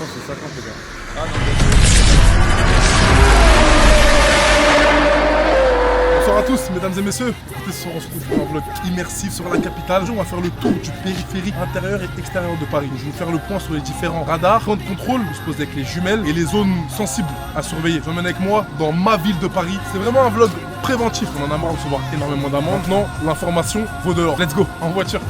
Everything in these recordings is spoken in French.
Attention, c'est 50 les gars. Ah non, Bonsoir à tous, mesdames et messieurs. Écoutez, ce soir, on se retrouve pour un vlog immersif sur la capitale. Aujourd'hui, on va faire le tour du périphérique intérieur et extérieur de Paris. Je vais vous faire le point sur les différents radars, points de contrôle, où se pose avec les jumelles et les zones sensibles à surveiller. Je vous emmène avec moi dans ma ville de Paris. C'est vraiment un vlog préventif. On en a marre de recevoir énormément d'amendes. Maintenant, l'information vaut de l'or. Let's go, en voiture.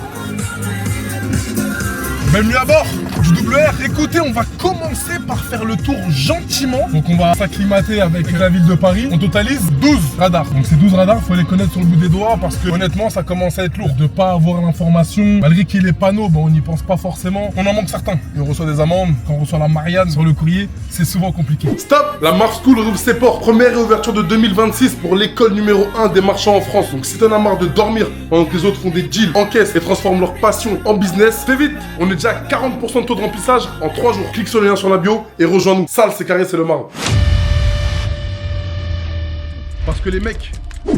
Bienvenue à bord du double R. Écoutez, on va commencer par faire le tour gentiment. Donc on va s'acclimater avec la ville de Paris. On totalise 12 radars. Donc ces 12 radars, il faut les connaître sur le bout des doigts parce que honnêtement, ça commence à être lourd. De ne pas avoir l'information, malgré qu'il y ait les panneaux, on n'y pense pas forcément. On en manque certains. Et on reçoit des amendes. Quand on reçoit la Marianne sur le courrier, c'est souvent compliqué. Stop! La March School rouvre ses portes. Première réouverture de 2026 pour l'école numéro 1 des marchands en France. Donc si t'en as marre de dormir pendant que les autres font des deals, encaissent et transforment leur passion en business, fais vite! On est déjà à 40% de taux de remplissage en 3 jours. Clique sur le lien sur la bio et rejoins-nous. Sale, c'est carré, c'est le marron. Parce que les mecs,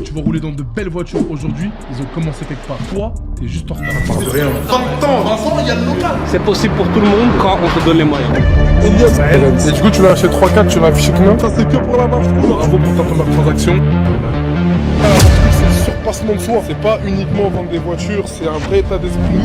tu vas rouler dans de belles voitures aujourd'hui, ils ont commencé quelque part. Toi, t'es juste en retard. Ça de rien. 20 ans, Vincent, il y a le local. C'est possible pour tout le monde quand on te donne les moyens. Et du coup, tu l'as acheté 3-4, tu l'as affiché combien? Ça, c'est que pour la marche. Bravo pour ta première transaction. La marche, c'est le surpassement de soi. C'est pas uniquement vendre des voitures, c'est un vrai état d'esprit.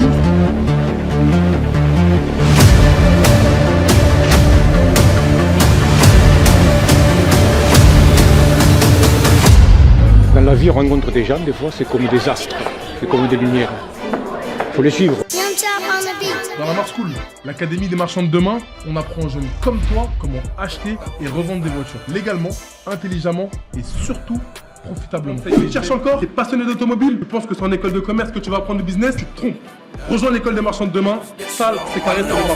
Dans la vie, on rencontre des gens, des fois, c'est comme des astres, c'est comme des lumières. Faut les suivre. Dans la March School, l'académie des marchands de demain, on apprend aux jeunes comme toi comment acheter et revendre des voitures légalement, intelligemment et surtout profitablement. Tu cherches encore, t'es passionné d'automobile, tu penses que c'est en école de commerce que tu vas apprendre le business, tu te trompes. Rejoins l'école des marchands de demain, sale, c'est carré, c'est le marron.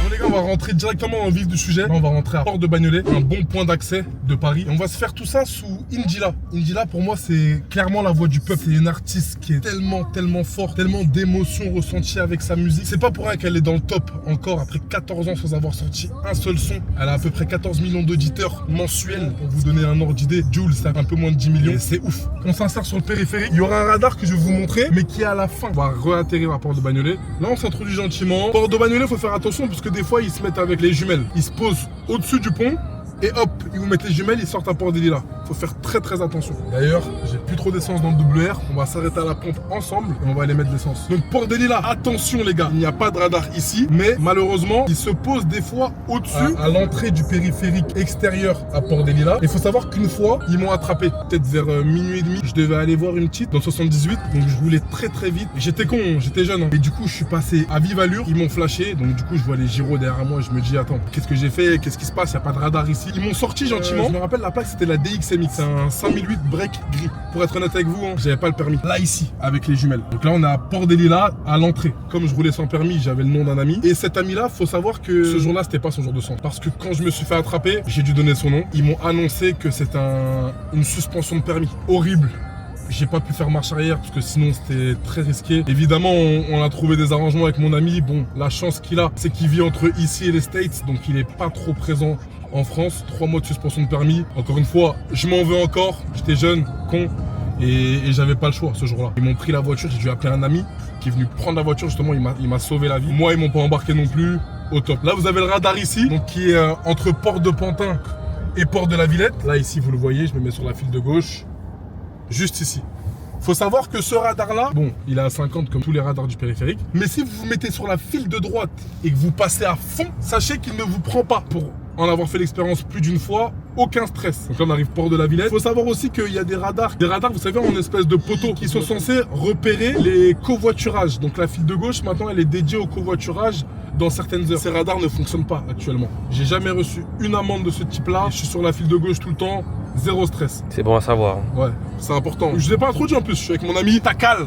Bon les gars, on va rentrer directement dans le vif du sujet. Là, on va rentrer à Porte de Bagnolet, un bon point d'accès de Paris. Et on va se faire tout ça sous Injila. Injila, pour moi, c'est clairement la voix du peuple. C'est une artiste qui est tellement forte, tellement d'émotions ressenties avec sa musique. C'est pas pour rien qu'elle est dans le top encore après 14 ans sans avoir sorti un seul son. Elle a à peu près 14 millions d'auditeurs mensuels. Pour vous donner un ordre d'idée, Jules, ça a un peu moins de 10 millions. Et c'est ouf. Quand on s'insère sur le périphérique, il y aura un radar que je vais vous montrer, mais qui est à la fin. On va réatterrir à Porte de Bagnolet. Là, on s'introduit gentiment. Porte de Bagnolet, faut faire attention parce que des fois, ils se mettent avec les jumelles. Ils se posent au-dessus du pont et hop, ils vous mettent les jumelles, ils sortent à Port des Lilas. Faut faire très attention. D'ailleurs, j'ai plus trop d'essence dans le double R. On va s'arrêter à la pompe ensemble et on va aller mettre l'essence. Donc Port des Lilas, attention les gars, il n'y a pas de radar ici, mais malheureusement, ils se posent des fois au-dessus à l'entrée du périphérique extérieur à Port des Lilas. Il faut savoir qu'une fois, ils m'ont attrapé. Peut-être vers minuit et demi, je devais aller voir une petite dans 78, donc je roulais très vite. J'étais con, j'étais jeune. Et du coup, je suis passé à vive allure. Ils m'ont flashé, donc du coup, je vois les gyros derrière moi. Je me dis, attends, qu'est-ce que j'ai fait? Qu'est-ce qui se passe? Il n'y a pas de radar ici. Ils m'ont sorti gentiment. Je me rappelle, la plaque, c'était la DXMX. C'est un 5008 break gris. Pour être honnête avec vous, j'avais pas le permis. Là, ici, avec les jumelles. Donc là, on est à Port des Lilas, à l'entrée. Comme je roulais sans permis, j'avais le nom d'un ami. Et cet ami-là, faut savoir que ce jour-là, c'était pas son jour de sang. Parce que quand je me suis fait attraper, j'ai dû donner son nom. Ils m'ont annoncé que c'est une suspension de permis. Horrible. J'ai pas pu faire marche arrière parce que sinon c'était très risqué. Évidemment, on a trouvé des arrangements avec mon ami. Bon, la chance qu'il a, c'est qu'il vit entre ici et les States, donc il est pas trop présent en France. 3 mois de suspension de permis. Encore une fois, je m'en veux encore. J'étais jeune, con, et j'avais pas le choix ce jour-là. Ils m'ont pris la voiture, j'ai dû appeler un ami qui est venu prendre la voiture, justement, il m'a sauvé la vie. Moi, ils m'ont pas embarqué non plus. Au top. Là, vous avez le radar ici, donc qui est entre Porte de Pantin et Porte de la Villette. Là, ici, vous le voyez, je me mets sur la file de gauche. Juste ici. Faut savoir que ce radar-là, bon, il est à 50 comme tous les radars du périphérique. Mais si vous vous mettez sur la file de droite et que vous passez à fond, sachez qu'il ne vous prend pas. Pour en avoir fait l'expérience plus d'une fois, aucun stress. Donc là, on arrive Port de la Villette. Faut savoir aussi qu'il y a des radars. Des radars, vous savez, en espèce de poteaux qui sont censés repérer les covoiturages. Donc la file de gauche, maintenant, elle est dédiée au covoiturage dans certaines heures. Ces radars ne fonctionnent pas actuellement. J'ai jamais reçu une amende de ce type-là. Je suis sur la file de gauche tout le temps. Zéro stress. C'est bon à savoir. Ouais, c'est important. Je l'ai pas introduit en plus. Je suis avec mon ami Takal,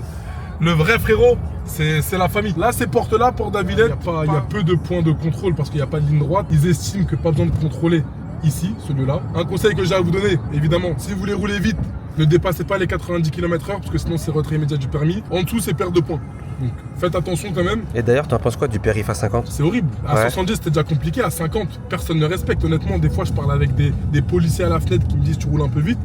le vrai frérot. C'est la famille. Là, ces portes-là, Porte de la Villette, il y a peu de points de contrôle parce qu'il n'y a pas de ligne droite. Ils estiment que pas besoin de contrôler ici, celui-là. Un conseil que j'ai à vous donner, évidemment, si vous voulez rouler vite, ne dépassez pas les 90 km/h parce que sinon c'est retrait immédiat du permis. En dessous, c'est perte de points. Donc faites attention quand même. Et d'ailleurs, tu en penses quoi du périph' à 50? C'est horrible. À 70, c'était déjà compliqué. À 50, personne ne respecte. Honnêtement, des fois, je parle avec des policiers à la fenêtre qui me disent tu roules un peu vite.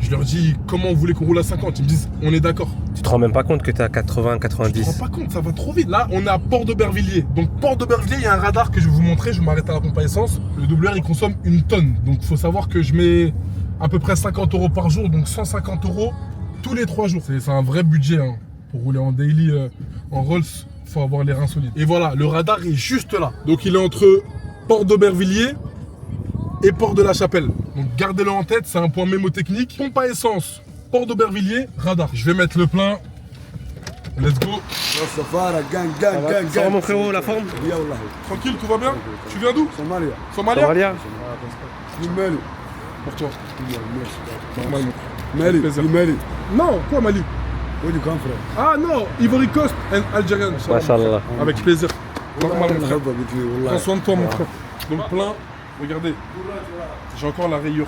Je leur dis comment vous voulez qu'on roule à 50. Ils me disent on est d'accord. Tu te rends même pas compte que t'es à 80, Je 90. me rends pas compte, ça va trop vite. Là, on est à Port d'Aubervilliers. Donc, Port d'Aubervilliers, il y a un radar que je vais vous montrer. Je vais m'arrêter à la pompe à essence. Le WR, il consomme une tonne. Donc, il faut savoir que je mets à peu près 50 € par jour. Donc, 150 € tous les 3 jours. C'est un vrai budget hein. Pour rouler en daily en Rolls. Il faut avoir les reins solides. Et voilà, le radar est juste là. Donc, il est entre Port d'Aubervilliers et Port de la Chapelle. Donc, gardez-le en tête. C'est un point mémotechnique. Pompe à essence, Port d'Aubervilliers, radar. Je vais mettre le plein. Let's go. Ça va mon frérot, la forme? Tranquille, tout va bien? Tu viens d'où? Somalia. Somalia? Mali. Pour toi. Mali. Avec plaisir. Mali. Non, quoi Mali? Where you come from? Ah non, Ivory Coast and Algérienne. Machallah. Avec plaisir. Normal, mon frère. مرحبا بك والله. Prends soin de toi mon frère. Donc plein, regardez. J'ai encore la rayure.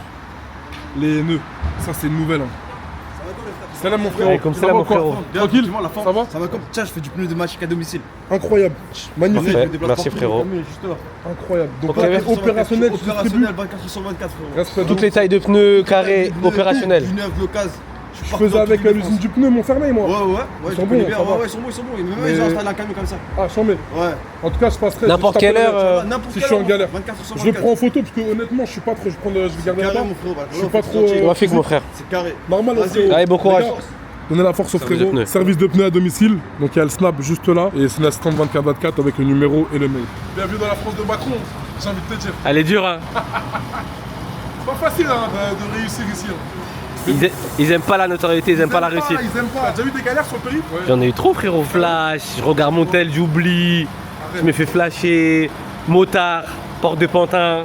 Les nœuds. Ça c'est une nouvelle. Hein. Salam mon frère. Allez, comme ça, mon frérot. Tranquille, La forme. ça va? Ça va comme tiens, je fais du pneu de Magic à domicile. Incroyable. Magnifique. Parfait. Je me déplace Merci, partout, frérot. comme juste là. Incroyable. Donc Ok, là, merci. t'es opérationnel, tu distribues. Opérationnel 24 sur 24 frérot. Respect. Toutes les tailles de pneus carrés opérationnelles. Du neuf, de l'occasion. Je faisais avec l'usine du pneu, mon fermé moi. Ouais, Ils je sont connais bons, bien. ça va. Ouais, ils sont bons. Même Mais- ils ont installé un camion comme ça. Ah, j'en mets. Ouais. En tout cas, je passerai. N'importe je quelle t'appellerai. heure. N'importe si quelle je suis en heure, galère. 24 sur Je 24. prends en photo parce que honnêtement, je suis pas trop. Je vais garder Carré là-bas. mon frérot. Je suis pas trop. On va faire mon frère. C'est carré. Normal, Vas-y. frérot. Allez, bon courage. Les gars, donnez la force au Service de frérot. pneus. Service de pneus à domicile. Donc il y a le snap juste là. Et c'est l'assistante 24/24 avec le numéro et le mail. Bienvenue dans la France de Macron, j'ai envie de te dire. Elle est dure, hein. C'est pas facile hein, de réussir ici. Hein. Ils aiment pas la notoriété, ils aiment pas la réussite. Ils aiment pas. T'as déjà eu des galères sur le périph'? Ouais. J'en ai eu trop, frérot. Flash, je regarde mon tel, j'oublie. Je me fais flasher. Motard, porte de Pantin.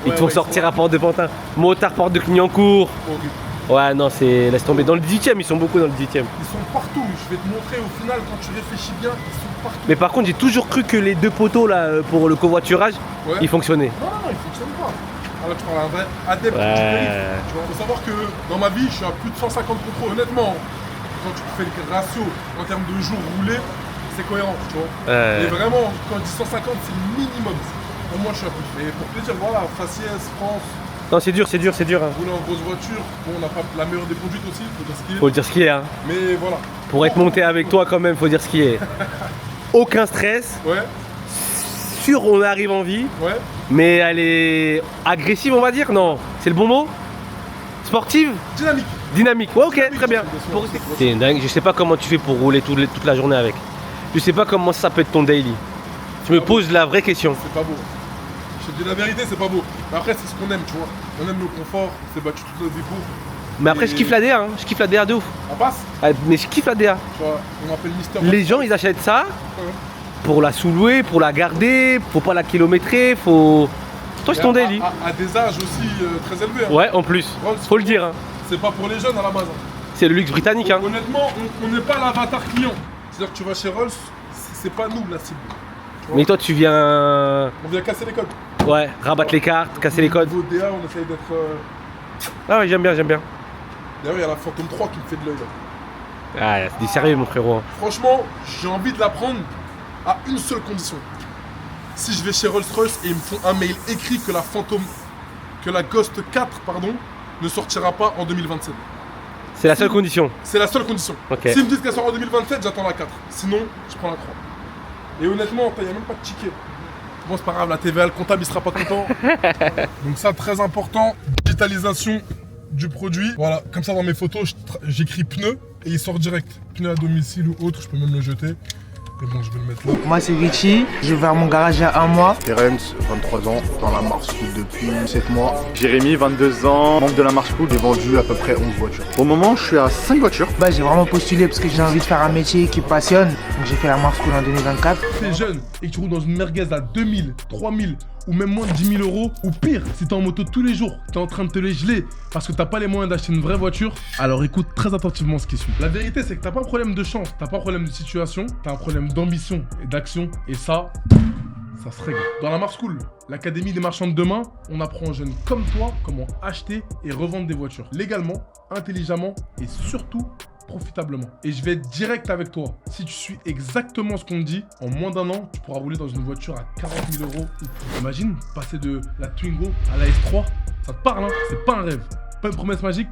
Ils te font sortir à porte de Pantin. Motard, porte de Clignancourt. Horrible. Ouais, non, c'est. Laisse tomber. Dans le 18ème, ils sont beaucoup dans le 18ème. Ils sont partout. Je vais te montrer au final quand tu réfléchis bien. Ils sont partout. Mais par contre, j'ai toujours cru que les deux poteaux là pour le covoiturage, Ouais. ils fonctionnaient. Non, ils fonctionnent pas. Alors tu parles à un vrai adepte Ouais. du périph'. Tu vois, faut savoir que dans ma vie, je suis à plus de 150 contrôles. Honnêtement, quand tu fais le ratio en termes de jours roulés, c'est cohérent, tu vois. Ouais. Et vraiment, quand je dis 150, c'est le minimum. Pour moi, je suis à plus. Et pour te dire, voilà, faciès, France, Non, c'est dur, c'est dur, c'est dur. Hein. rouler en grosse voiture, bon, on n'a pas la meilleure des conduites aussi, faut dire ce qu'il est. Faut dire ce qui est. Hein. Mais voilà. Pour être monté avec toi, quand même, faut dire ce qui est. Aucun stress. Ouais, Sûr, on arrive en vie. ouais. Mais elle est agressive, on va dire. Non, c'est le bon mot. Sportive, Dynamique. dynamique. Ouais, ok, très bien. C'est dingue. Je sais pas comment tu fais pour rouler toute la journée avec. Je sais pas comment ça peut être ton daily. Tu me poses la vraie question. C'est pas beau. Je te dis la vérité, c'est pas beau. Mais après, c'est ce qu'on aime, tu vois. On aime le confort, on s'est battu toute notre vie pour. Mais après, je kiffe la DA. Hein. Je kiffe la DA de ouf. On passe, Ah, mais je kiffe la DA. tu vois, on m'appelle Mister. Les gens, ils achètent ça Ouais. pour la sous-louer, pour la garder, faut pas la kilométrer, faut. Toi, c'est ton daily. À des âges aussi très élevés. Hein. Ouais, en plus. Rolls, Faut le dire. Hein. C'est pas pour les jeunes à la base. Hein. C'est le luxe britannique. Hein. Honnêtement, on n'est pas l'avatar client. C'est-à-dire que tu vas chez Rolls, c'est pas nous la cible. Tu vois. Mais toi, tu viens. On vient casser les codes. Ouais, rabattre les cartes, casser les codes. Au niveau DA, on essaye d'être. Ah ouais, j'aime bien, j'aime bien. D'ailleurs, il y a la Phantom 3 qui me fait de l'œil. là. Ah, c'est du sérieux, mon frérot. Hein. Franchement, j'ai envie de la prendre à une seule condition. Si je vais chez Rolls-Royce et ils me font un mail écrit que la Ghost 4, pardon, ne sortira pas en 2027. C'est la seule condition. C'est la seule condition. Ok. S'ils me disent qu'elle sort en 2027, j'attends la 4. Sinon, je prends la 3. Et honnêtement, il n'y a même pas de ticket. Bon, c'est pas grave, la TVA, le comptable, il sera pas content. Donc ça, très important, digitalisation du produit. Voilà, comme ça dans mes photos, j'écris pneu et il sort direct. Pneu à domicile ou autre, je peux même le jeter. Mais bon, je vais le mettre là. Moi c'est Richie, j'ai ouvert mon garage il y a un mois. Terence, 23 ans, dans la Mars School depuis 7 mois. Jérémy, 22 ans, membre de la Marche School. J'ai vendu à peu près 11 voitures. Au moment, je suis à 5 voitures. Bah, j'ai vraiment postulé parce que j'ai envie de faire un métier qui passionne. Donc j'ai fait la Mars School en 2024. Si t'es jeune et que tu roules dans une merguez à 2000, 3000 ou même moins de 10 000 euros, ou pire, si t'es en moto tous les jours, t'es en train de te les geler parce que t'as pas les moyens d'acheter une vraie voiture, alors écoute très attentivement ce qui suit. La vérité, c'est que t'as pas un problème de chance, t'as pas un problème de situation, t'as un problème d'ambition et d'action, et ça se règle. Dans la Mars School, l'académie des marchands de demain, on apprend aux jeunes comme toi comment acheter et revendre des voitures légalement, intelligemment et surtout profitablement. Et je vais être direct avec toi. Si tu suis exactement ce qu'on te dit, en moins d'un an, tu pourras rouler dans une voiture à 40 000 euros. Imagine passer de la Twingo à la S3. Ça te parle, hein? C'est pas un rêve. Pas une promesse magique,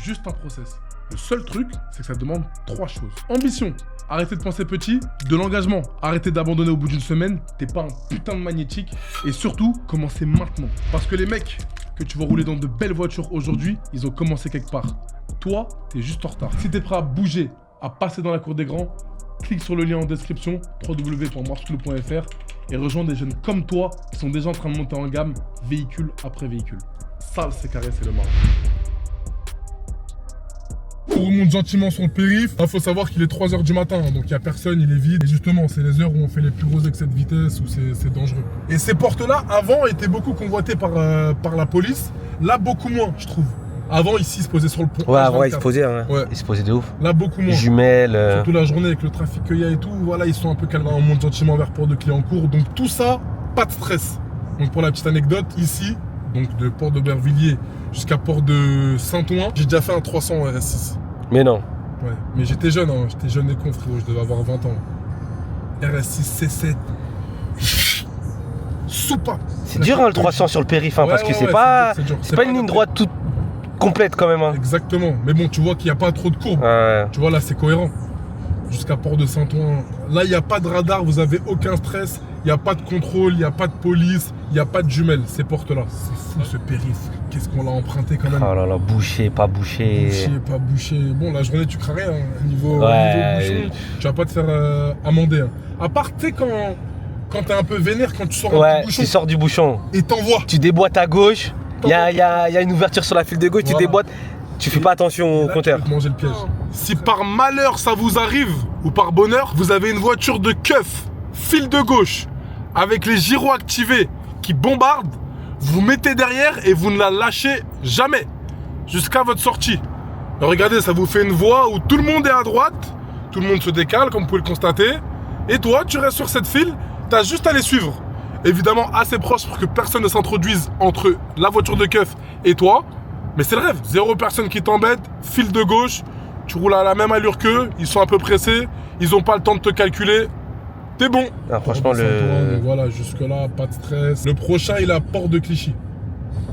juste un process. Le seul truc, c'est que ça demande 3 choses. Ambition, arrêtez de penser petit. De l'engagement, arrêtez d'abandonner au bout d'une semaine. T'es pas un putain de magnétique. Et surtout, commencez maintenant. Parce que les mecs que tu vas rouler dans de belles voitures aujourd'hui, ils ont commencé quelque part. Toi, t'es juste en retard. Si t'es prêt à bouger, à passer dans la cour des grands, clique sur le lien en description, www.marschool.fr et rejoins des jeunes comme toi qui sont déjà en train de monter en gamme, véhicule après véhicule. Ça, c'est carré, c'est le marrant. On remonte gentiment sur le périph'. Il faut savoir qu'il est 3h du matin, donc il n'y a personne, il est vide. Et justement, c'est les heures où on fait les plus gros excès de vitesse, où c'est dangereux. Et ces portes-là, avant, étaient beaucoup convoitées par la police. Là, beaucoup moins, je trouve. Avant, ici, ils se posaient sur le pont. Ouais, avant, ils se posaient, hein. Ouais. Ils se posaient de ouf. Là, beaucoup moins. Jumelles. Surtout la journée avec le trafic qu'il y a et tout, voilà, ils sont un peu calmes. On monte gentiment vers Port de Clignancourt. Donc tout ça, pas de stress. Donc pour la petite anecdote, ici, donc de Port d'Aubervilliers jusqu'à Port de Saint-Ouen, j'ai déjà fait un 300 en RS6. Mais non. Ouais, mais j'étais jeune, hein. J'étais jeune et con, frérot, je devais avoir 20 ans. RS6 C7. Soupa. C'est dur, hein, le 300 sur le périph', hein, parce que c'est pas une ligne droite toute complète quand même. Hein. Exactement. Mais bon, tu vois qu'il n'y a pas trop de courbes. Ouais. Tu vois, là, c'est cohérent. Jusqu'à Port de Saint-Ouen. Là, il n'y a pas de radar, vous n'avez aucun stress. Il n'y a pas de contrôle, il n'y a pas de police, il n'y a pas de jumelles. Ces portes-là. C'est fou, ce périph'. Qu'est-ce qu'on l'a emprunté quand même. Oh là là, bouché, pas bouché. Bouché, pas bouché. Bon, la journée, tu crains rien. Niveau Ouais. bouchon, tu vas pas te faire amender. Hein. À part, tu sais, quand t'es un peu vénère, quand tu sors un Ouais, petit bouchon tu sors du bouchon. et t'envoies. Tu déboîtes à gauche. Il y a une ouverture sur la file de gauche, tu Voilà. déboîtes. Tu fais pas attention au Là, compteur. tu peux te manger le piège. Si par malheur ça vous arrive, ou par bonheur, vous avez une voiture de keuf, file de gauche, avec les gyros activés qui bombardent, vous mettez derrière et vous ne la lâchez jamais, jusqu'à votre sortie. Regardez, ça vous fait une voie où tout le monde est à droite, tout le monde se décale, comme vous pouvez le constater, et toi, tu restes sur cette file, tu as juste à les suivre. Évidemment, assez proche pour que personne ne s'introduise entre la voiture de keuf et toi. Mais c'est le rêve. 0 personne qui t'embête, file de gauche, tu roules à la même allure qu'eux, ils sont un peu pressés, ils n'ont pas le temps de te calculer. T'es bon. Ah, franchement, Donc voilà, jusque-là, pas de stress. Le prochain, il est à Port de Clichy.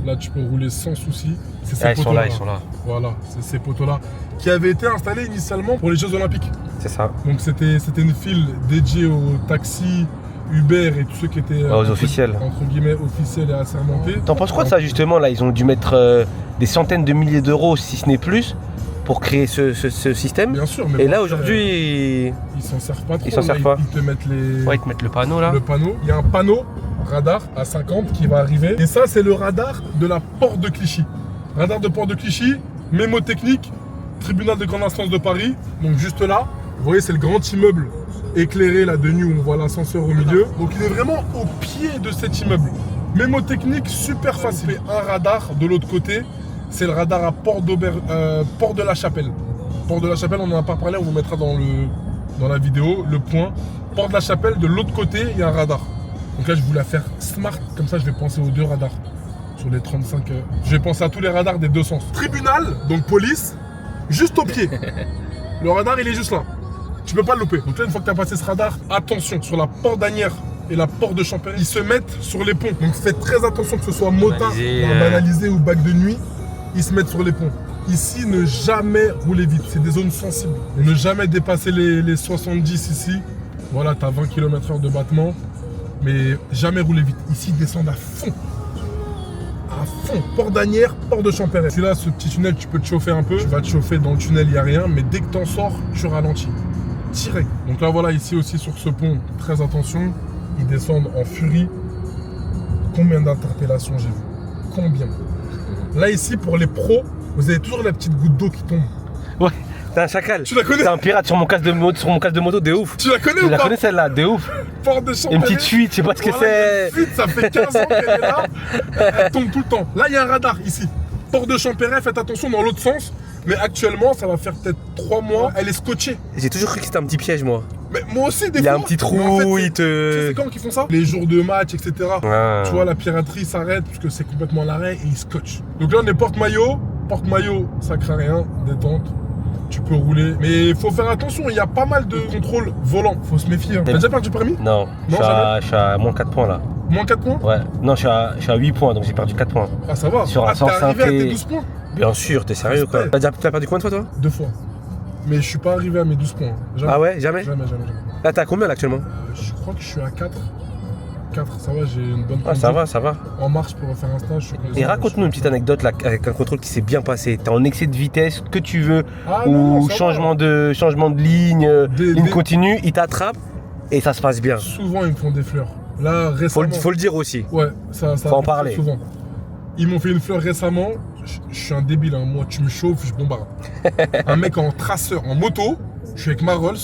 Là, tu peux rouler sans souci. C'est ces Ah, ils sont poteaux-là. là, ils sont là. Voilà, c'est ces poteaux-là qui avaient été installés initialement pour les Jeux Olympiques. C'est ça. Donc c'était une file dédiée aux taxis, Uber et tous ceux qui étaient aux officiels. entre guillemets officiels et assermentés. T'en penses quoi de ça justement là? Ils ont dû mettre des centaines de milliers d'euros, si ce n'est plus, pour créer ce système. Bien sûr, mais Et bon, là aujourd'hui, ils s'en servent pas trop. Ils s'en servent pas. Ils te mettent ouais, ils te mettent le panneau là. le panneau. Il y a un panneau radar à 50 qui va arriver. Et ça, c'est le radar de la Porte de Clichy. Radar de Porte de Clichy, mémo technique, tribunal de grande instance de Paris. Donc juste là, vous voyez, c'est le grand immeuble éclairé là de nuit où on voit l'ascenseur au milieu. Donc il est vraiment au pied de cet immeuble. Mémo technique super facile. Un radar de l'autre côté, c'est le radar à Port de la Chapelle. Port de la Chapelle, on n'en a pas parlé, on vous mettra dans la vidéo le point. Port de la Chapelle, de l'autre côté, il y a un radar. Donc là, je voulais faire smart, comme ça je vais penser aux 2 radars sur les 35. Je vais penser à tous les radars des 2 sens. Tribunal, donc police, juste au pied. Le radar, il est juste là. Tu peux pas le louper. Donc là, une fois que tu as passé ce radar, attention, sur la porte d'Anières et la porte de Champéry, ils se mettent sur les ponts. Donc faites très attention que ce soit motard, banalisé ou bac de nuit, ils se mettent sur les ponts. Ici, ne jamais rouler vite, c'est des zones sensibles. Ne jamais dépasser les 70 ici. Voilà, tu as 20 km/h de battement, mais jamais rouler vite. Ici, descendre à fond. À fond. Port d'Anières, port de Champéry. Si là, ce petit tunnel, tu peux te chauffer un peu. Tu vas te chauffer dans le tunnel, il n'y a rien, mais dès que tu en sors, tu ralentis. Direct. Donc là, voilà, ici aussi sur ce pont, très attention, ils descendent en furie. Combien d'interpellations j'ai vu? Combien? Là, ici, pour les pros, vous avez toujours la petite goutte d'eau qui tombe. Ouais, t'es un chacal. Tu la connais? T'es un pirate sur mon casque de moto, de ouf. Tu la connais Je ou la pas? connais celle-là, de ouf. Porte de Champéry. Une petite fuite, je sais pas ce que Voilà, il y a c'est. une fuite, ça fait 15 ans qu'elle est là. Elle tombe tout le temps. Là, il y a un radar ici. Porte de Champéry, faites attention dans l'autre sens. Mais actuellement, ça va faire peut-être 3 mois. Elle est scotchée. J'ai toujours cru que c'était un petit piège, moi. Mais moi aussi, des Il y fois. a un petit trou, mais en fait, il Tu sais, te. c'est quand qu'ils font ça? Les jours de match, etc. Ah. Tu vois, la piraterie s'arrête parce que c'est complètement à l'arrêt et ils scotchent. Donc là, on est porte-maillot. Porte-maillot, ça craint rien. Détente. Tu peux rouler. Mais il faut faire attention, il y a pas mal de contrôles volants. Faut se méfier. Hein. T'as déjà perdu le permis? Non, je suis à moins 4 points là. Moins 4 points? Ouais, non, je suis à 8 points, donc j'ai perdu 4 points. Ah, ça va. Sur un T'es sens arrivé à tes synthé. 12 points? Bien sûr, t'es sérieux quoi. T'as perdu combien de fois toi? 2 fois. Mais je suis pas arrivé à mes 12 points. Jamais. Ah ouais, jamais? Jamais. Là, t'as combien là actuellement? Je crois que je suis à 4. 4, ça va, j'ai une bonne Ah, ça va, ça va. En mars pour refaire un stage. Et raconte-nous une petite anecdote là, avec un contrôle qui s'est bien passé. T'es en excès de vitesse, que tu veux, Ah, ou non, ça changement de ligne, ligne continue, il t'attrape et ça se passe bien. Souvent, ils me font des fleurs. Là, récemment. Faut le dire aussi. Ouais, ça Faut en arrive parler. souvent. Ils m'ont fait une fleur récemment. Je suis un débile, hein. Moi, tu me chauffes, je bombarde. Un mec en traceur, en moto, je suis avec ma Rolls.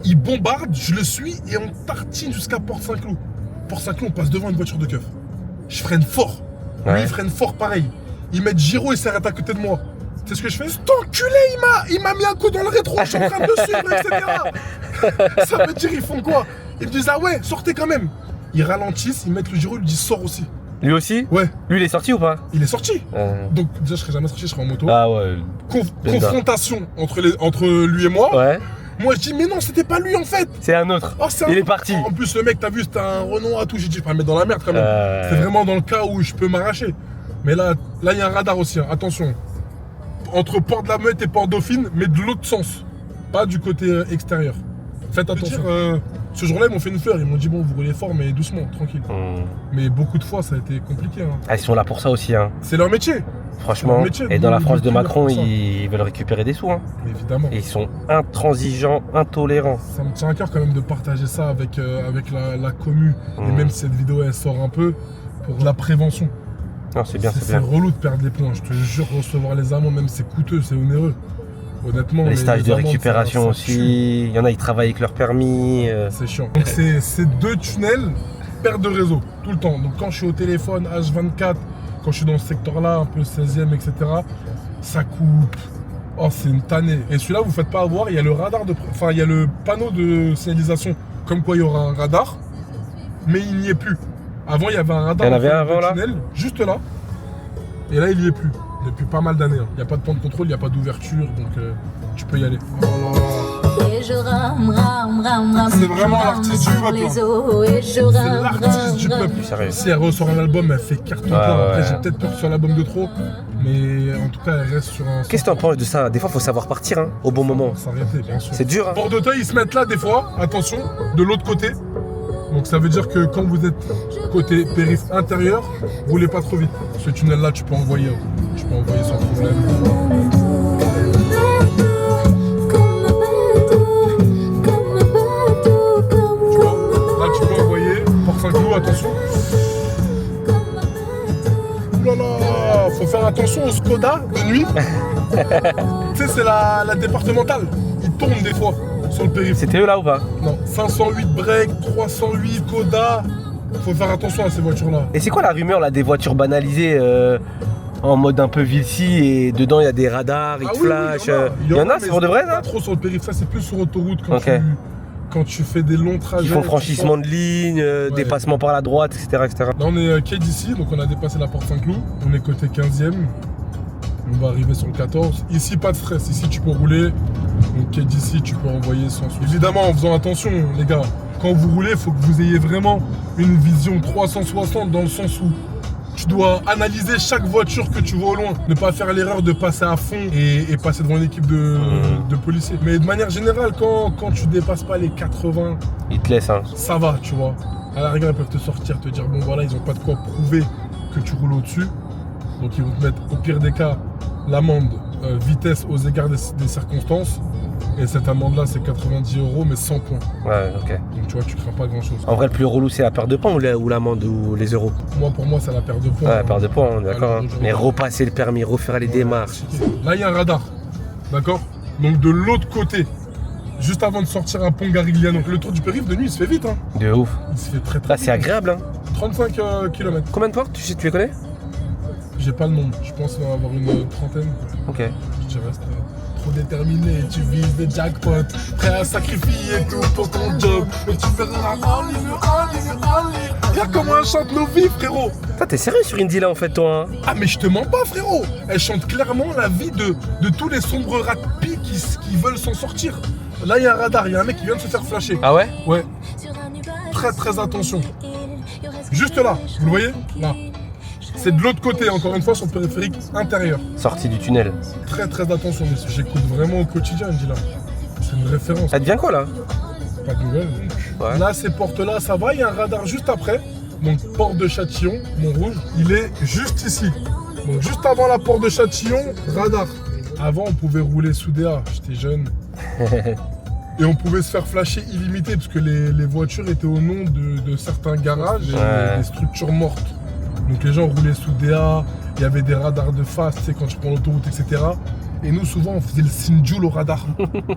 Il bombarde, je le suis et on tartine jusqu'à Port-Saint-Cloud. Port-Saint-Cloud, on passe devant une voiture de keuf. Je freine fort. Ouais. Lui, il freine fort pareil. Ils mettent Giro et s'arrête à côté de moi. Tu sais ce que je fais? Cet enculé, il m'a mis un coup dans le rétro, je suis en train de le suivre, etc. Ça veut dire, ils font quoi? Ils me disent, ah ouais, sortez quand même. Ils ralentissent, ils mettent le Giro, ils lui disent, sors aussi. Lui aussi? Ouais, Lui, il est sorti ou pas? il est sorti. Donc, déjà, je serais jamais sorti, je serais en moto. Ah ouais. Confrontation entre lui et moi. Ouais. Moi, je dis, mais non, c'était pas lui en fait. C'est un autre. Oh, c'est Il un- est parti. En plus, le mec, t'as vu, c'était un Renault à tout. J'ai dit, je vais pas me mettre dans la merde quand même. C'est vraiment dans le cas où je peux m'arracher. Mais là, il y a un radar aussi, hein. Attention. Entre Port de la Meute et Port Dauphine, mais de l'autre sens. Pas du côté extérieur. Faites attention. Ce jour-là, ils m'ont fait une fleur. Ils m'ont dit, bon, vous roulez fort, mais doucement, tranquille. Mais beaucoup de fois, ça a été compliqué. Hein. Ah, ils sont là pour ça aussi, hein. C'est leur métier. Franchement. métier Et dans la France de de Macron, pour ça. ils veulent récupérer des sous, hein. Évidemment. Et ils sont intransigeants, intolérants. Ça me tient à cœur quand même de partager ça avec la commu. Et même si cette vidéo, elle sort un peu, pour de la prévention. Non, c'est bien, c'est C'est bien. relou de perdre des points. Je te jure, recevoir les amendes, même c'est coûteux, c'est onéreux. Honnêtement. Les stages de amendes, récupération ça aussi. tue. Il y en a, ils travaillent avec leur permis. C'est chiant. Donc c'est 2 tunnels, perte de réseau, tout le temps. Donc quand je suis au téléphone, H24, quand je suis dans ce secteur-là, un peu 16e, etc., ça coupe. Oh, c'est une tannée. Et celui-là, vous ne faites pas avoir, il y a le radar enfin, il y a le panneau de signalisation, comme quoi il y aura un radar, mais il n'y est plus. Avant, il y avait un radar. Il y en avait entre un les deux avant, là tunnels, juste là. Et là, il n'y est plus. Depuis pas mal d'années. Il n'y a pas de point de contrôle, il n'y a pas d'ouverture, donc tu peux y aller. C'est vraiment l'artiste du peuple. C'est l'artiste du peuple. Sérieux. Si elle ressort un album, elle fait carton plein. Après, j'ai peut-être peur sur l'album de trop, mais en tout cas, elle reste sur un. Qu'est-ce que t'en penses de ça? Des fois, faut savoir partir, hein, au bon moment. S'arrêter, bien sûr. C'est dur, hein. Port d'Auteuil, ils se mettent là des fois, attention, de l'autre côté. Donc ça veut dire que quand vous êtes côté périph' intérieur, roulez pas trop vite. Ce tunnel-là, tu peux envoyer sans problème. Tu vois, là tu peux envoyer. Port-Saint-Cloud, attention. Ouh là là, faut faire attention au Skoda de nuit. Tu sais, c'est la départementale. Ils tournent des fois sur le périph'. C'était eux là ou pas? Non, 508 break, 308 Koda. Faut faire attention à ces voitures-là. Et c'est quoi la rumeur là des voitures banalisées en mode un peu Vilsi et dedans il y a des radars, ils te flashent. Il y en a, c'est pour de vrai Pas ça? trop sur le périph', ça c'est plus sur autoroute Ok. quand tu fais des longs trajets. Ils font franchissement de ligne, dépassement par la droite, etc. etc. Là on est quai d'ici, donc on a dépassé la porte Saint-Cloud. On est côté 15e. On va arriver sur le 14. Ici pas de stress, ici tu peux rouler. Donc quai d'ici tu peux envoyer sans souci. Évidemment en faisant attention les gars. Quand vous roulez, il faut que vous ayez vraiment une vision 360 dans le sens où tu dois analyser chaque voiture que tu vois au loin. Ne pas faire l'erreur de passer à fond et passer devant une équipe de policiers. Mais de manière générale, quand tu dépasses pas les 80, Ils te laissent, hein. ça va, tu vois. À la rigueur, ils peuvent te sortir, te dire, bon voilà, ils ont pas de quoi prouver que tu roules au-dessus. Donc ils vont te mettre, au pire des cas, l'amende vitesse aux égards des circonstances. Et cette amende-là, c'est 90 €, mais 100 points. Ouais, ok. Donc tu vois, tu crains pas grand-chose. En vrai, le plus relou, c'est la perte de points ou l'amende ou les euros? Pour moi, c'est la perte de points. Ouais, la perte de points, on est d'accord. Alors, Hein. aujourd'hui- Mais repasser le permis, refaire les démarches. Là, il y a un radar. D'accord? Donc de l'autre côté, juste avant de sortir un pont Garigliano. Le tour du périph' de nuit, il se fait vite. Hein. De ouf. Il se fait très très Là, vite. c'est agréable, hein. 35 km. Combien de portes? Tu les connais? J'ai pas le nombre. Je pense qu'il va y avoir une trentaine. Ok. Je reste trop déterminé. Tu vises des jackpots. Prêt à sacrifier tout pour ton job. Mais tu fais rien. Regarde comment elle chante nos vies, frérot. Toi, t'es sérieux sur Indy là en fait, toi, hein? Ah mais je te mens pas, frérot. Elle chante clairement la vie de tous les sombres rats de pie qui veulent s'en sortir. Là, il y a un radar. Il y a un mec qui vient de se faire flasher. Ah ouais? Ouais. Très très attention. Juste là, vous le voyez? Là. C'est de l'autre côté, encore une fois, sur le périphérique intérieur. Sortie du tunnel. Très très attention, monsieur. J'écoute vraiment au quotidien, Indila. C'est une référence. Ça devient quoi là? Pas de nouvelles. Ouais. Là, ces portes-là, ça va. Il y a un radar juste après. Donc, porte de Châtillon, Montrouge, il est juste ici. Donc, juste avant la porte de Châtillon, radar. Avant, on pouvait rouler sous DA. J'étais jeune. Et on pouvait se faire flasher illimité parce que les voitures étaient au nom de certains garages et des structures mortes. Donc, les gens roulaient sous DA. Il y avait des radars de face, tu sais, quand tu prends l'autoroute, etc. Et nous, souvent, on faisait le Sinjoul au radar.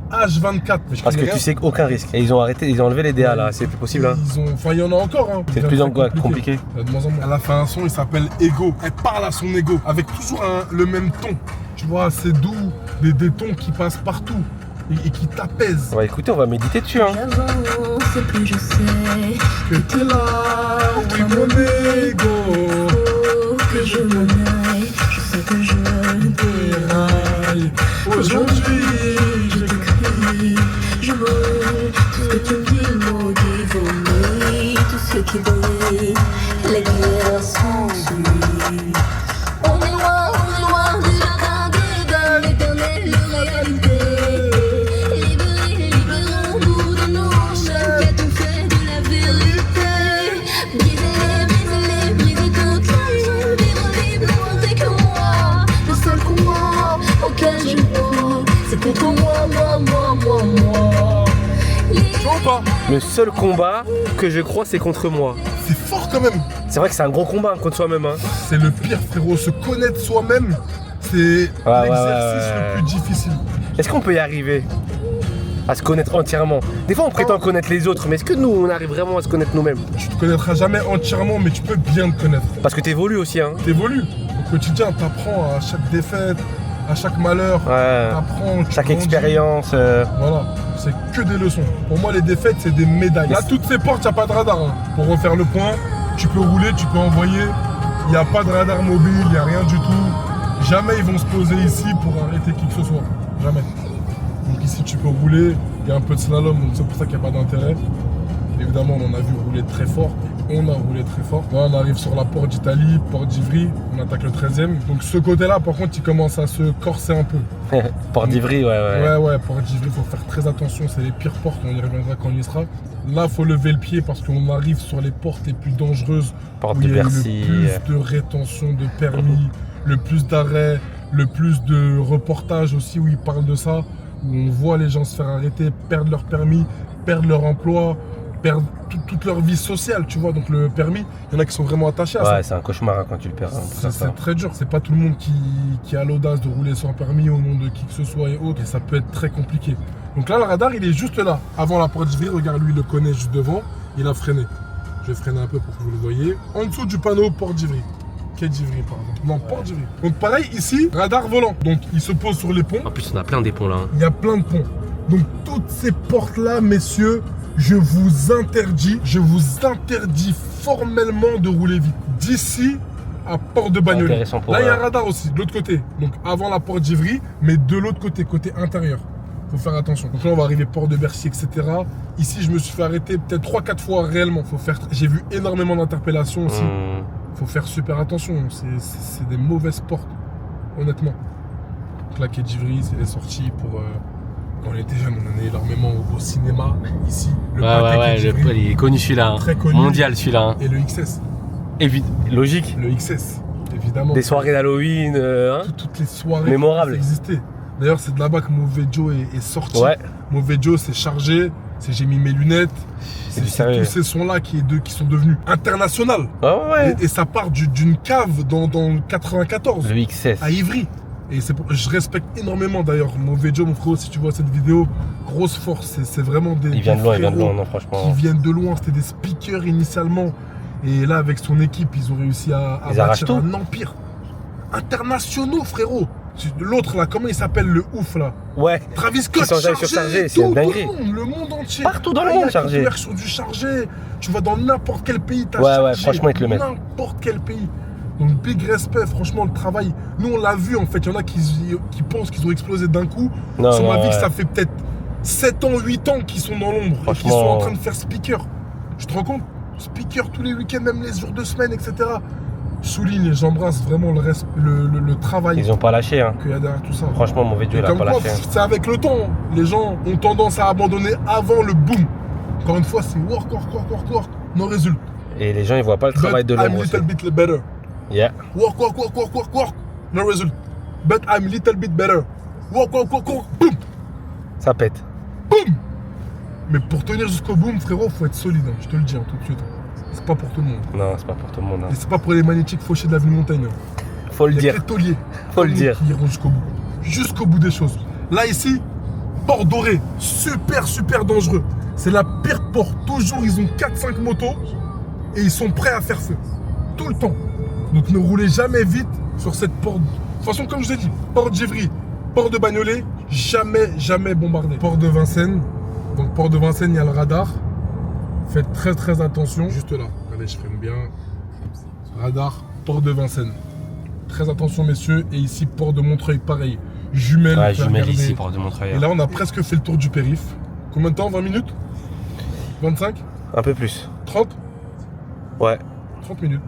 H24. Mais Parce que tu sais qu'aucun risque. Et ils ont arrêté, ils ont enlevé les DA là, c'est plus possible. Hein. Enfin, il y en a encore. Hein. C'est de plus en plus compliqué. Il y a de moins en moins. Elle a fait un son, il s'appelle Ego. Elle parle à son ego, avec toujours le même ton. Tu vois, c'est doux, des tons qui passent partout et qui t'apaisent. On va écouter, on va méditer dessus. Hein. J'avance, plus je sais Que t'es là, oui mon ego. que je m'en aille. Je sais que je Déraille. Aujourd'hui, je t'écris, je brûle tout ce que tu me dis, maudit, vomi, tout ce qui brille, les guerres sont soumis. On est loin du jardin d'Éden, l'éternelle réalité. Libérés, libérons-nous de nos chaînes, qu'as-tu fait de la vérité? Brisez toutes les chaînes, vivre librement, t'es que moi, le seul combat auquel je vois, c'est contre moi. tu vois ou pas? Le seul combat que je crois, c'est contre moi. C'est fort quand même. C'est vrai que c'est un gros combat contre soi-même. Hein. C'est le pire, frérot. Se connaître soi-même, c'est l'exercice le plus difficile. Est-ce qu'on peut y arriver à se connaître entièrement? Des fois, on prétend connaître les autres, mais est-ce que nous, on arrive vraiment à se connaître nous-mêmes? Tu te connaîtras jamais entièrement, mais tu peux bien te connaître. Parce que t'évolues aussi. Hein. T'évolues. Au quotidien, t'apprends à chaque défaite, à chaque malheur. Ouais. T'apprends, tu Chaque grandis. expérience. Voilà, c'est que des leçons. Pour moi, les défaites, c'est des médailles. Là, toutes ces portes, il n'y a pas de radar. Hein. Pour refaire le point, tu peux rouler, tu peux envoyer. Il n'y a pas de radar mobile, il n'y a rien du tout. Jamais ils vont se poser ici pour arrêter qui que ce soit. Jamais. Donc ici, tu peux rouler. Il y a un peu de slalom, donc c'est pour ça qu'il n'y a pas d'intérêt. Évidemment, on en a vu rouler très fort. On a roulé très fort. Là, on arrive sur la porte d'Italie, porte d'Ivry. On attaque le 13e. Donc ce côté-là, par contre, il commence à se corser un peu. Porte d'Ivry, ouais. Ouais, porte d'Ivry, il faut faire très attention. C'est les pires portes, on y reviendra quand on y sera. Là, il faut lever le pied parce qu'on arrive sur les portes les plus dangereuses. Porte où de il y a Bercy. le plus de rétention de permis, le plus d'arrêts, le plus de reportages aussi où ils parlent de ça. Où on voit les gens se faire arrêter, perdre leur permis, perdre leur emploi, perdre toute leur vie sociale, tu vois. Donc le permis, il y en a qui sont vraiment attachés à ça. Ouais, c'est un cauchemar hein, quand tu le perds. Hein, C'est très dur, c'est pas tout le monde qui a l'audace de rouler sans permis au nom de qui que ce soit et autres, et ça peut être très compliqué. Donc là, le radar, il est juste là, avant la porte d'Ivry. Regarde, lui, il le connaît juste devant, il a freiné. Je vais freiner un peu pour que vous le voyez. En dessous du panneau, porte d'Ivry. Quai d'Ivry, pardon. Non, porte d'Ivry. Donc pareil, ici, radar volant. Donc il se pose sur les ponts. En plus, on a plein des ponts là. Hein. Il y a plein de ponts. Donc toutes ces portes-là, messieurs, je vous interdis formellement de rouler vite. D'ici à Porte de Bagnolet. Intéressant pour Là, il y a un radar aussi, de l'autre côté. Donc avant la porte d'Ivry, mais de l'autre côté, côté intérieur. Faut faire attention. Donc là, on va arriver Porte de Bercy, etc. Ici, je me suis fait arrêter peut-être 3-4 fois réellement. J'ai vu énormément d'interpellations aussi. Faut faire super attention. C'est des mauvaises portes, honnêtement. Donc là, quai d'Ivry, c'est les sorties pour... Quand on était jeune, on allait énormément au cinéma, ici. Le il est connu celui-là. Hein. Très connu. Mondial celui-là. Hein. Et le XS. Logique. Le XS, évidemment. Des soirées d'Halloween, hein. Toutes les soirées mémorables. qui existaient. D'ailleurs, c'est de là-bas que Mauvais Joe est sorti. Ouais. Mauvais Joe, c'est chargé. J'ai mis mes lunettes. C'est tous ces sons-là qui sont devenus internationaux. Ah ouais. Et ça part d'une cave dans le 94. Le XS. À Ivry. Et je respecte énormément d'ailleurs Mauvais Joe, mon frérot, si tu vois cette vidéo, grosse force, c'est vraiment des... Il vient de loin, non, franchement. Qui viennent de loin, c'était des speakers initialement. Et là, avec son équipe, ils ont réussi à bâtir un empire. Internationaux, frérot. L'autre là, comment il s'appelle, le ouf là? Ouais. Travis Scott, chargé, c'est une dinguerie. Le monde entier. Partout dans le monde chargé. Il y a sur du chargé. Tu vas dans n'importe quel pays, t'as chargé. Ouais, franchement, ils te le mettent. N'importe quel pays. Donc big respect, franchement, le travail. Nous, on l'a vu en fait. Il y en a qui pensent qu'ils ont explosé d'un coup. Sur ma vie, ça fait peut-être 7 ans, 8 ans qu'ils sont dans l'ombre et qu'ils sont en train de faire speaker. Je te rends compte? Speaker tous les week-ends, même les jours de semaine, etc. souligne et j'embrasse vraiment le travail Ils ont pas lâché, hein. qu'il y a derrière tout ça. Franchement, mauvais Dieu, Et il a comme pas quoi, lâché. Hein. c'est avec le temps. Les gens ont tendance à abandonner avant le boom. Encore une fois, c'est work, no result. Et les gens, ils voient pas le travail de But I'm l'homme aussi. little bit better. Yeah. Work, no result. But I'm little bit better. Work, boom, Ça pète. boom. Mais pour tenir jusqu'au boom, frérot, faut être solide, hein, je te le dis hein, tout de suite. C'est pas pour tout le monde. Non, c'est pas pour tout le monde. Hein. Et c'est pas pour les magnétiques fauchés de l'avenue Montaigne. Hein. Faut le Il y a dire. que les tauliers. Faut le Comme dire. Qui iront jusqu'au bout. Jusqu'au bout des choses. Là, ici, port doré. Super dangereux. C'est la pire porte. Toujours, ils ont 4-5 motos et ils sont prêts à faire feu. Tout le temps. Donc, ne roulez jamais vite sur cette porte. De toute façon, comme je l'ai dit, porte Givry, port de Bagnolet, jamais bombardé. Port de Vincennes. Donc, port de Vincennes, il y a le radar. Faites très attention. Juste là. Allez, je freine bien. Radar, port de Vincennes. Très attention, messieurs. Et ici, port de Montreuil, pareil. Jumelle. Ouais, vous pouvez jumelle regarder. ici, port de Montreuil. Et là, on a presque fait le tour du périph. Combien de temps? 20 minutes? 25? Un peu plus. 30? Ouais. 30 minutes.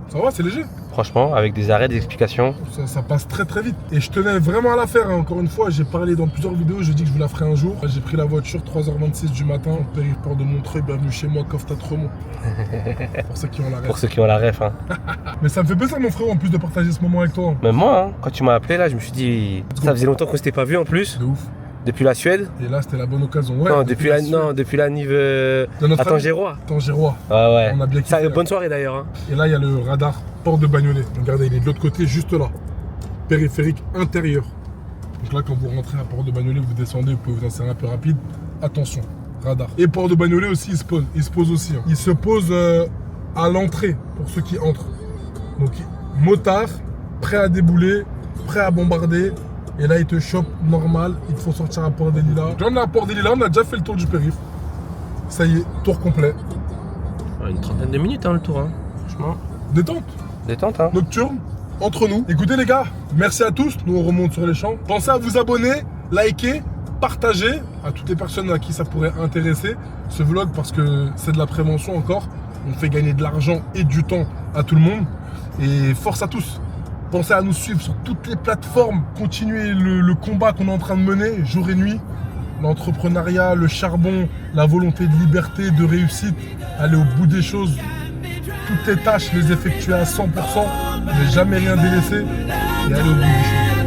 Ça va, c'est léger. Franchement, avec des arrêts, des explications. Ça passe très vite. Et je tenais vraiment à la faire. Hein. Encore une fois, j'ai parlé dans plusieurs vidéos. J'ai dit que je vous la ferai un jour. J'ai pris la voiture 3h26 du matin. Périph' port de Montreuil. Bienvenue chez moi, Coffre-Tremont. Pour ceux qui ont la ref. Pour ceux qui ont la ref. Hein. Mais ça me fait plaisir, mon frère, en plus de partager ce moment avec toi. Même moi, hein, quand tu m'as appelé, là, je me suis dit. Ça faisait longtemps qu'on s'était pas vu en plus. De ouf. Depuis la Suède. Et là, c'était la bonne occasion. Ouais, Non, depuis la Nive. De notre à famille. Tangirois. Tangirois. Ah ouais. On a bien kiffé. Bonne soirée d'ailleurs. Hein. Et là, il y a le radar port de Bagnolet. Regardez, il est de l'autre côté, juste là. Périphérique intérieur. Donc là, quand vous rentrez à port de Bagnolet, vous descendez, vous pouvez vous insérer un peu rapide. Attention, radar. Et port de Bagnolet aussi, il se pose aussi. Hein. Il se pose à l'entrée pour ceux qui entrent. Donc, motard, prêt à débouler, prêt à bombarder. Et là, il te chope normal. Il te faut sortir à Port des Lilas. Là, on est à Port des Lilas, on a déjà fait le tour du périph'. Ça y est, tour complet. Ouais, une trentaine de minutes, hein, le tour. Hein. Franchement. Détente. Détente, hein. Nocturne, entre nous. Écoutez les gars, merci à tous, nous on remonte sur les champs. Pensez à vous abonner, liker, partager à toutes les personnes à qui ça pourrait intéresser ce vlog parce que c'est de la prévention encore. On fait gagner de l'argent et du temps à tout le monde. Et force à tous. Pensez à nous suivre sur toutes les plateformes. Continuez le combat qu'on est en train de mener jour et nuit. L'entrepreneuriat, le charbon, la volonté de liberté, de réussite. Aller au bout des choses. Toutes les tâches, les effectuer à 100%, ne jamais rien délaisser et aller au bout des choses.